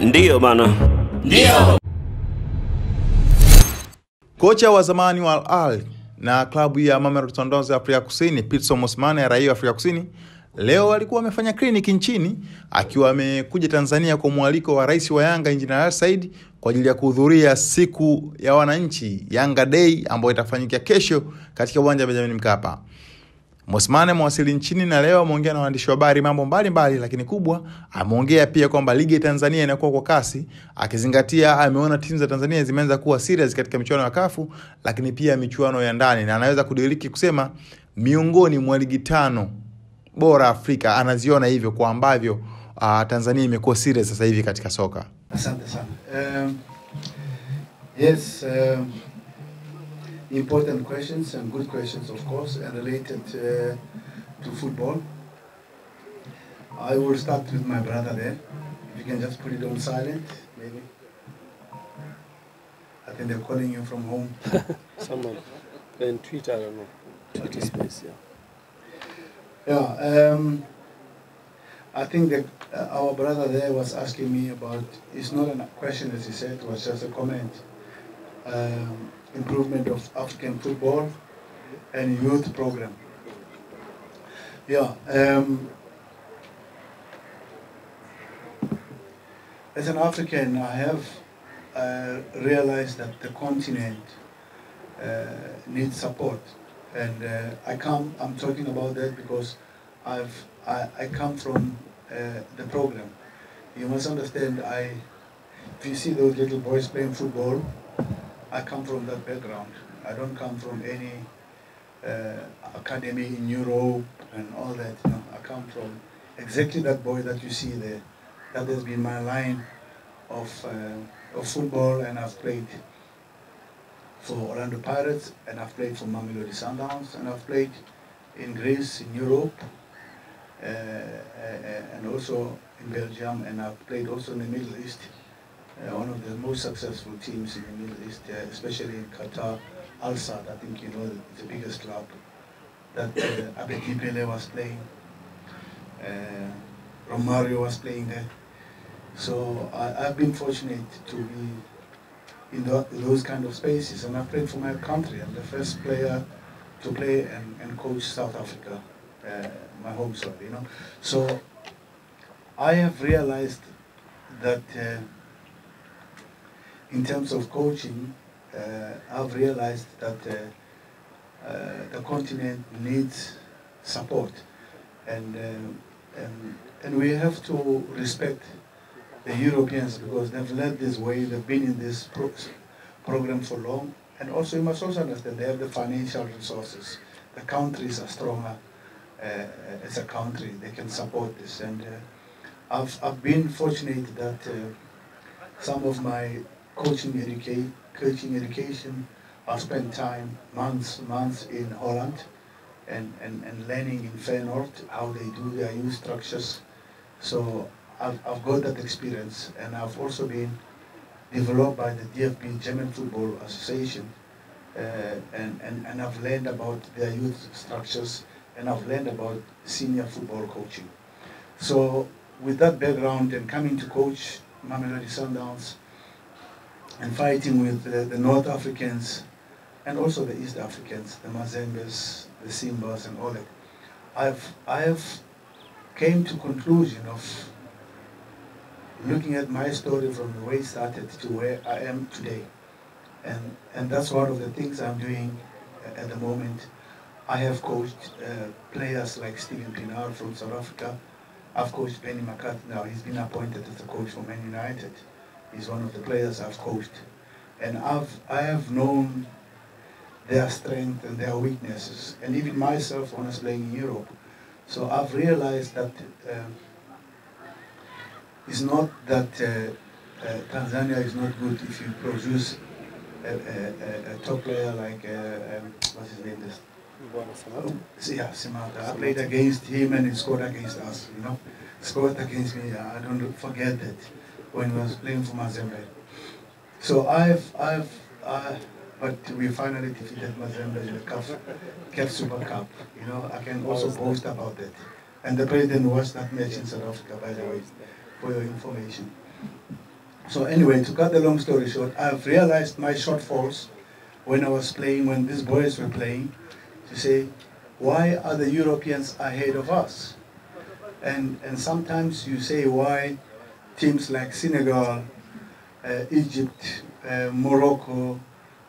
Ndio bana. Ndio. Kocha wa zamani wa Ahly na klabu ya Mamelod Sundowns ya Afrika Kusini Pitso Mosimane, raia wa Afrika Kusini, leo alikuwa amefanya clinic nchini akiwa amekuja Tanzania kwa mwaliko wa rais wa Yanga Engineer Said kwa ajili ya kuhudhuria siku ya wananchi Yanga Day ambayo itafanyika kesho katika viwanja vya Benjamin Mkapa. Mosimane mwasili nchini na leo ameongea na waandishi wa habari mambo mbalimbali, lakini kubwa ameongea pia kwamba ligi ya Tanzania inakuwa kwa kasi, akizingatia ameona timu za Tanzania zimeanza kuwa serious katika michuano ya kafu, lakini pia michuano ya ndani, na anaweza kudiriki kusema miongoni mwa ligi 5 bora Afrika anaziona hivyo kwa ambavyo Tanzania imekuwa serious sasa hivi katika soka. Asante sana. Yes, important questions and good questions, of course, and related to football. I will start with my brother there. If you can just put it on silent, maybe. I think they're calling you from home. Someone in Twitter, I don't know. Twitter space, yeah. Yeah, I think that our brother there was asking me about, it's not a question as he said, it was just a comment. Improvement of African football and youth program. Yeah, as an African, I have realized that the continent needs support, and I'm talking about that because I come from the program. You must understand, if you see those little boys playing football, I come from that background. I don't come from any academy in Europe and all that. No, I come from exactly that boy that you see there. That has been my line of football, and I've played for Orlando Pirates, and I've played for Mamelod Sundowns, and I've played in Greece, in Europe, and also in Belgium, and I've played also in the Middle East. One of the most successful teams in the Middle East, especially in Qatar, Al-Sadd, I think you know the biggest club that Abedi Pele was playing, Romario was playing there. So I've been fortunate to be in those kind of spaces, and I've played for my country. I'm the first player to play and coach South Africa, my home soil, you know. So I have realized that in terms of coaching, I've realized that the continent needs support, and we have to respect the Europeans because they've led this way. They've been in this program for long, and also you must also understand they have the financial resources. The countries are stronger as a country; they can support this, and I've been fortunate that some of my coaching education, I've spent time, months in Holland and learning in Feyenoord how they do their youth structures. So I've got that experience, and I've also been developed by the DFB, German Football Association, and I've learned about their youth structures, and I've learned about senior football coaching. So with that background and coming to coach Mamelod Sundowns, and fighting with the North Africans and also the East Africans, the Mazembes, the Simbas, and all that, I have came to conclusion of looking at my story from the way it started to where I am today, and that's one of the things I'm doing at the moment. I have coached players like Steven Pienaar from South Africa. I've coached Benny McCarthy now. He's been appointed as the coach for Man United. He's one of the players I've coached, and I have known their strength and their weaknesses, and even myself when I was playing in Europe. So I've realized that it's not that Tanzania is not good if you produce a top player like what's his name? Yeah, Simata. I played against him and he scored against us. You know, scored against me. I don't forget that. When he was playing for Mazembe. So but we finally defeated Mazembe in the CAF Super Cup. You know, I can also boast about that. And the president watched that match in South Africa, by the way. for your information. So anyway, to cut the long story short, I've realized my shortfalls when I was playing, when these boys were playing, to say, why are the Europeans ahead of us? And sometimes you say, why teams like Senegal, Egypt, Morocco,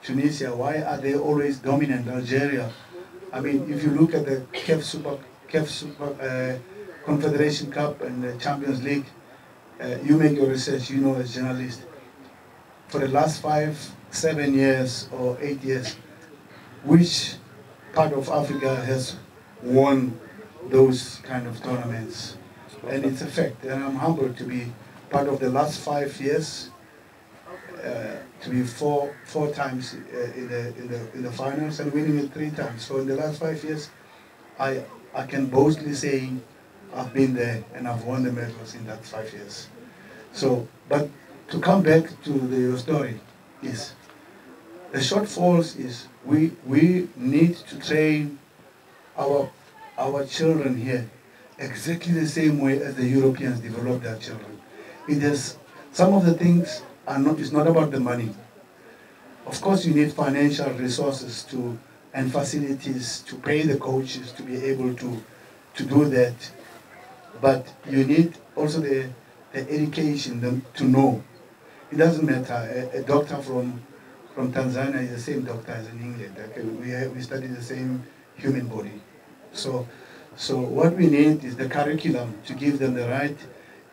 Tunisia, why are they always dominant? Algeria. I mean, if you look at the CAF Confederation Cup and the Champions League, you make your research, you know, as a journalist. For the last 5, 7 years or 8 years, which part of Africa has won those kind of tournaments? And it's a fact, and I'm humbled to be part of the last 5 years, to be four times in the finals and winning it 3 times. So in the last 5 years, I can boldly say I've been there and I've won the medals in that 5 years. So, but to come back to your story, is the shortfalls is we need to train our children here exactly the same way as the Europeans develop their children. It is, some of the things are not, it's not about the money. Of course you need financial resources and facilities to pay the coaches to be able to do that. But you need also the education to know. It doesn't matter, a doctor from Tanzania is the same doctor as in England. Okay? We study the same human body. So what we need is the curriculum to give them the right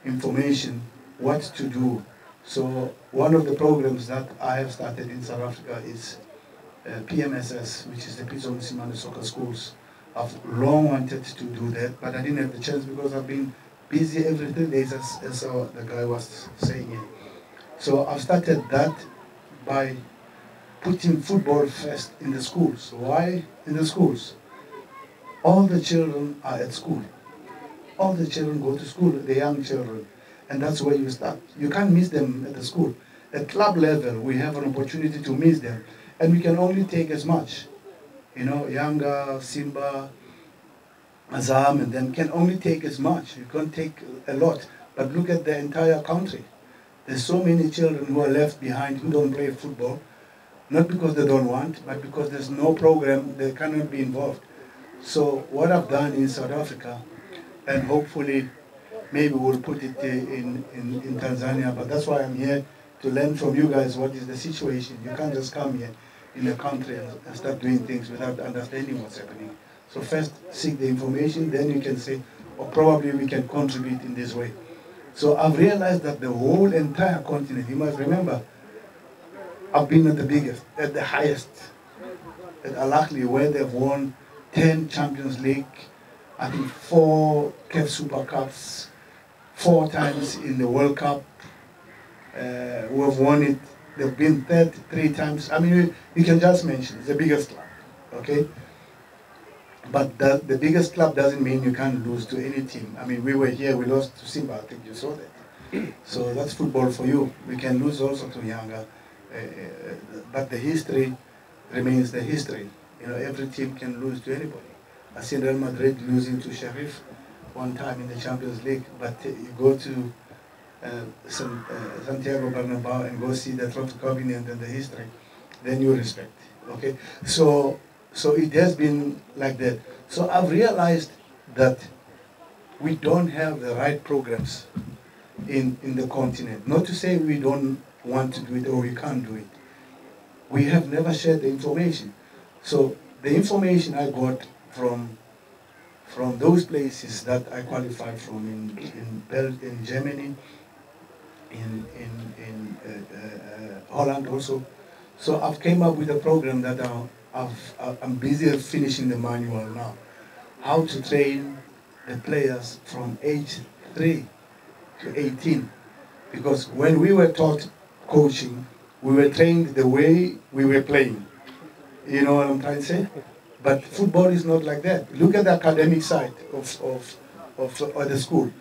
information, what to do. So one of the programs that I have started in South Africa is PMSS, which is the Pitso Mosimane Soccer Schools. I've long wanted to do that, but I didn't have the chance because I've been busy every 3 days, as the guy was saying it. So I've started that by putting football first in the schools. Why in the schools? All the children are at school. All the children go to school, the young children. And that's where you start. You can't miss them at the school. At club level, we have an opportunity to miss them. And we can only take as much. You know, Yanga, Simba, Azam, and then can only take as much. You can't take a lot. But look at the entire country. There's so many children who are left behind who don't play football. Not because they don't want, but because there's no program, they cannot be involved. So what I've done in South Africa, and hopefully maybe we'll put it in Tanzania, but that's why I'm here, to learn from you guys what is the situation. You can't just come here in a country and start doing things without understanding what's happening. So first seek the information, then you can say, or probably we can contribute in this way. So I've realized that the whole entire continent, you must remember, I've been at the biggest, at the highest, at Ahly, where they've won 10 Champions League, I think 4 CAF Super Cups, 4 times in the World Cup. We have won it. They've been third 3 times. I mean, we can just mention it's the biggest club, okay? But the biggest club doesn't mean you can't lose to any team. I mean, we were here, we lost to Simba, I think you saw that. So that's football for you. We can lose also to Yanga. But the history remains the history. You know, every team can lose to anybody. I've seen Real Madrid losing to Sheriff one time in the Champions League, but you go to Santiago Bernabeu and go see the trophy cabinet and the history, then you respect, okay? So it has been like that. So I've realized that we don't have the right programs in the continent. Not to say we don't want to do it or we can't do it. We have never shared the information. So the information I got from those places that I qualified from in Germany, in Holland also. So I've came up with a program that I'm busy finishing the manual now. How to train the players from age 3 to 18. Because when we were taught coaching, we were trained the way we were playing. You know what I'm trying to say? But football is not like that. Look at the academic side of the school.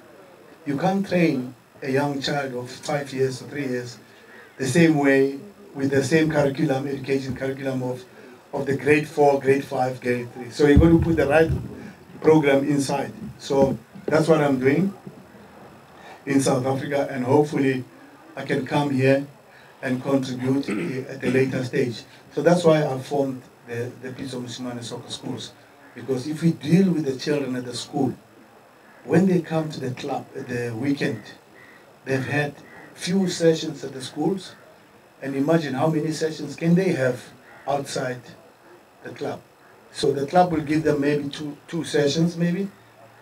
You can't train a young child of 5 years or 3 years the same way with the same curriculum, education curriculum of the grade 4, grade 5, grade 3. So you're going to put the right program inside. So that's what I'm doing. in South Africa, and hopefully I can come here and contribute at a later stage. So that's why I formed the Pitso Mosimane soccer schools, because if we deal with the children at the school, when they come to the club at the weekend, they've had few sessions at the schools, and imagine how many sessions can they have outside the club. So the club will give them maybe two sessions maybe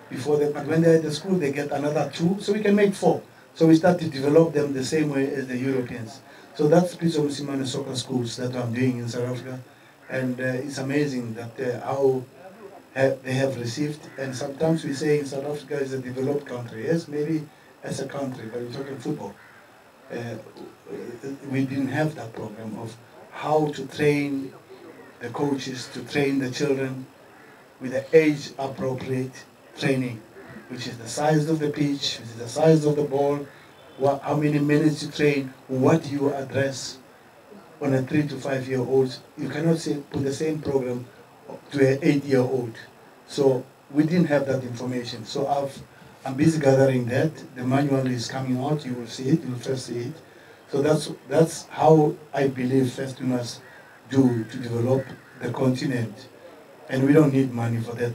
before that, but when they're at the school they get another 2, so we can make 4. So we start to develop them the same way as the Europeans. So that's Pitso Mosimane soccer schools that I'm doing in South Africa, and it's amazing that how they have received. And sometimes we say in South Africa is a developed country. Yes, maybe as a country, but we're talking football. We didn't have that program of how to train the coaches, to train the children with the age-appropriate training, which is the size of the pitch, which is the size of the ball, how many minutes you train, what you address on a 3 to 5 year old. You cannot put the same program to an 8-year-old. So we didn't have that information. So I'm busy gathering that. The manual is coming out. You will see it. You will first see it. So that's how I believe first we must do to develop the continent. And we don't need money for that.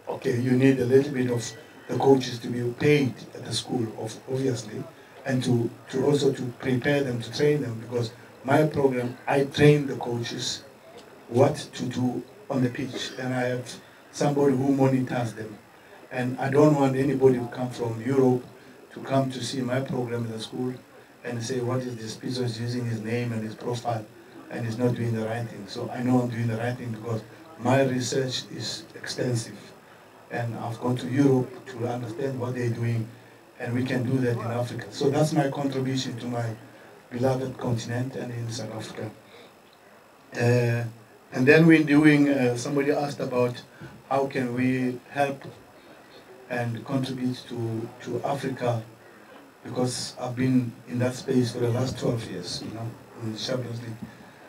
Okay, you need a little bit of the coaches to be paid at the school, obviously, and to also to prepare them, to train them, because my program, I train the coaches what to do on the pitch, and I have somebody who monitors them. And I don't want anybody who come from Europe to come to see my program at the school and say, what is this Pitso is using his name and his profile, and he's not doing the right thing. So I know I'm doing the right thing because my research is extensive. And I've gone to Europe to understand what they're doing, and we can do that in Africa. So that's my contribution to my beloved continent and in South Africa. And then we're doing, somebody asked about how can we help and contribute to Africa, because I've been in that space for the last 12 years, you know, in the Champions League.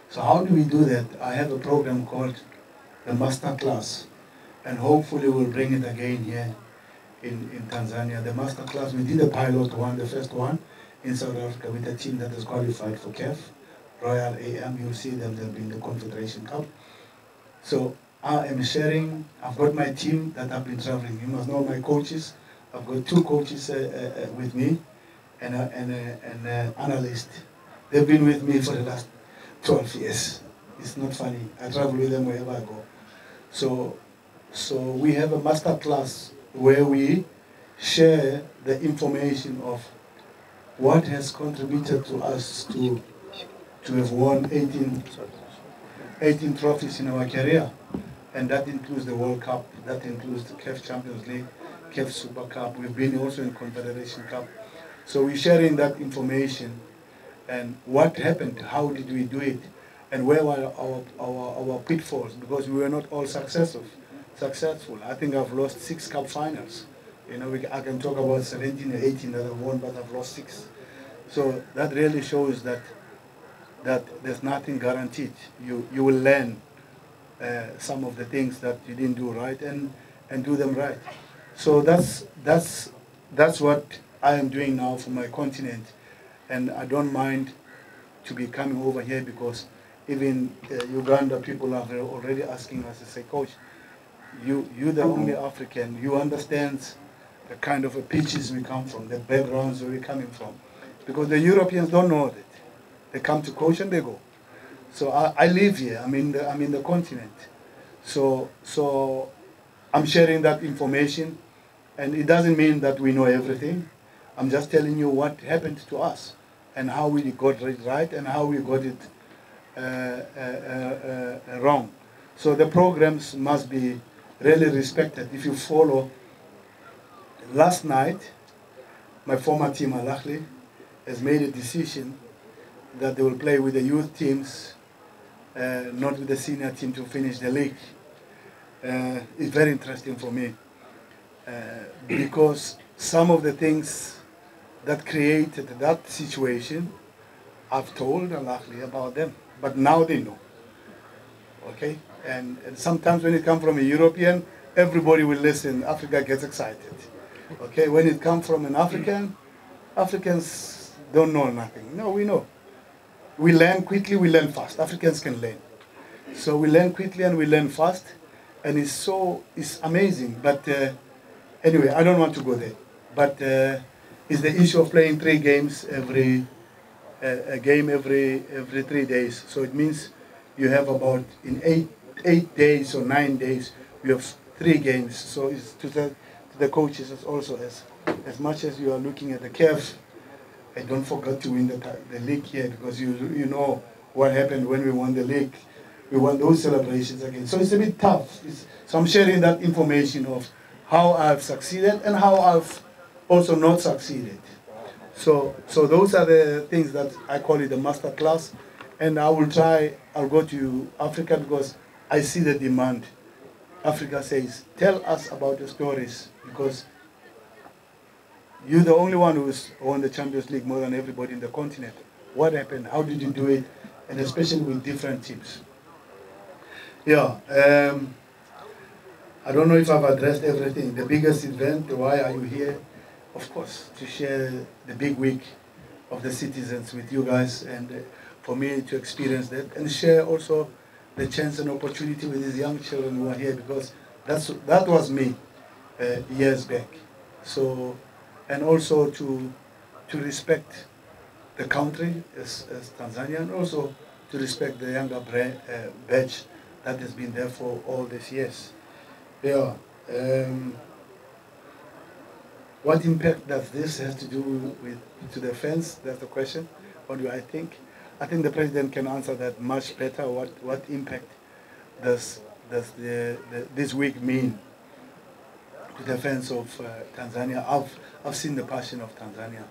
So how do we do that? I have a program called the Master Class, and hopefully we'll bring it again here in Tanzania. The Master Class, we did a pilot one, the first one, in South Africa with a team that is qualified for CAF, Royal AM. You'll see them, they'll be in the Confederation Cup. So I am sharing, I've got my team that have been traveling. You must know my coaches. I've got 2 coaches with me and an analyst. They've been with me for the last 12 years. It's not funny. I travel with them wherever I go. So we have a master class where we share the information of what has contributed to us to have won 18 trophies in our career. And that includes the World Cup, that includes the CAF Champions League, CAF Super Cup. We've been also in Confederation Cup. So we're sharing that information and what happened, how did we do it, and where were our pitfalls, because we were not all successful. I think I've lost 6 cup finals. You know, I can talk about 17 or 18 that I've won, but I've lost 6. So that really shows that there's nothing guaranteed. You will learn some of the things that you didn't do right and do them right. So that's what I am doing now for my continent, and I don't mind to be coming over here, because even Uganda people are already asking us to say, Coach, you're the only African, you understand the kind of pitches we come from, the backgrounds where we're coming from, because the Europeans don't know that. They come to coach and they go. So I live here. I'm in the continent. So I'm sharing that information, and it doesn't mean that we know everything. I'm just telling you what happened to us and how we got it right and how we got it wrong. So the programs must be really respected. If you follow, last night, my former team, Ahly, has made a decision that they will play with the youth teams, not with the senior team, to finish the league. It's very interesting for me, because some of the things that created that situation, I've told Ahly about them, but now they know. Okay, and sometimes when it comes from a European, everybody will listen. Africa gets excited. Okay, when it comes from an African, Africans don't know nothing. No, we know. We learn quickly, we learn fast. Africans can learn. So we learn quickly and we learn fast. And it's amazing. But anyway, I don't want to go there. But it's the issue of playing 3 games a game every 3 days. So it means you have about, in 8 days or 9 days, you have 3 games. So it's to the coaches also as much as you are looking at the curve, and don't forget to win the league here, because you know what happened when we won the league. We want those celebrations again. So it's a bit tough. So I'm sharing that information of how I've succeeded and how I've also not succeeded. So those are the things that I call it the master class. And I'll go to Africa because I see the demand. Africa says, tell us about your stories, because you're the only one who's won the Champions League more than everybody in the continent. What happened? How did you do it? And especially with different teams. Yeah, I don't know if I've addressed everything. The biggest event, why are you here? Of course, to share the big week of the citizens with you guys, and for me to experience that, and share also the chance and opportunity with these young children who are here, because that was me years back. So, and also to respect the country as Tanzania, and also to respect the younger batch that has been there for all these years. Yeah. What impact does this have to do to the fans? That's the question. What do I think? I think the president can answer that much better. What impact does this week mean to the fans of Tanzania? I've seen the passion of Tanzania.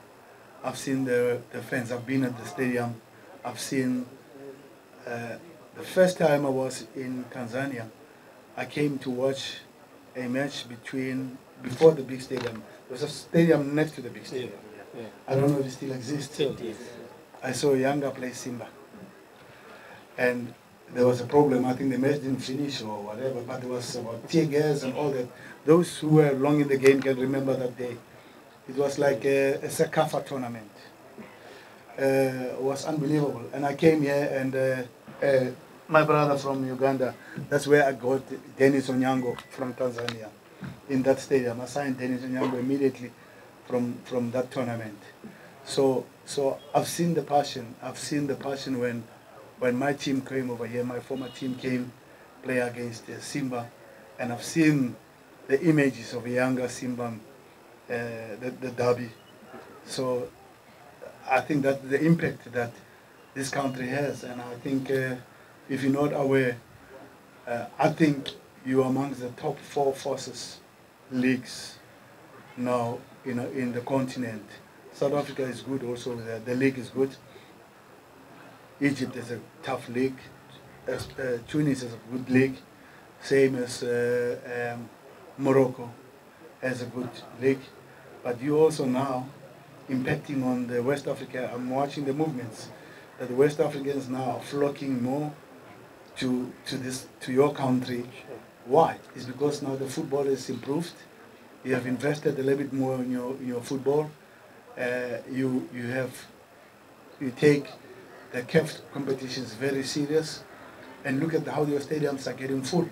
I've seen the fans. I've been at the stadium. I've seen the first time I was in Tanzania, I came to watch a match before the big stadium. There was a stadium next to the big stadium. Yeah. I don't know if it still exists. I saw a younger play Simba. And there was a problem. I think the match didn't finish or whatever, but there was about tear gas and all that. Those who were long in the game can remember that day. It was like a Sakafa tournament. It was unbelievable. And I came here, and my brother from Uganda, that's where I got Dennis Onyango from Tanzania. In that stadium, I signed Dennis Onyango immediately from that tournament. So I've seen the passion. I've seen the passion when my team came over here. My former team came play against Simba, and I've seen the images of a younger Simba, the derby. So I think that the impact that this country has, and I think if you're not aware, I think you're amongst the top 4 forces leagues now in the continent. South Africa is good also, the league is good. Egypt is a tough league. Tunis is a good league, same as Morocco has a good league. But you also now impacting on the West Africa. I'm watching the movements that the West Africans now are flocking more to your country. Why? It's because now the football is improved. You have invested a little bit more in your football. You take the CAF competitions very serious, and look at how your stadiums are getting full.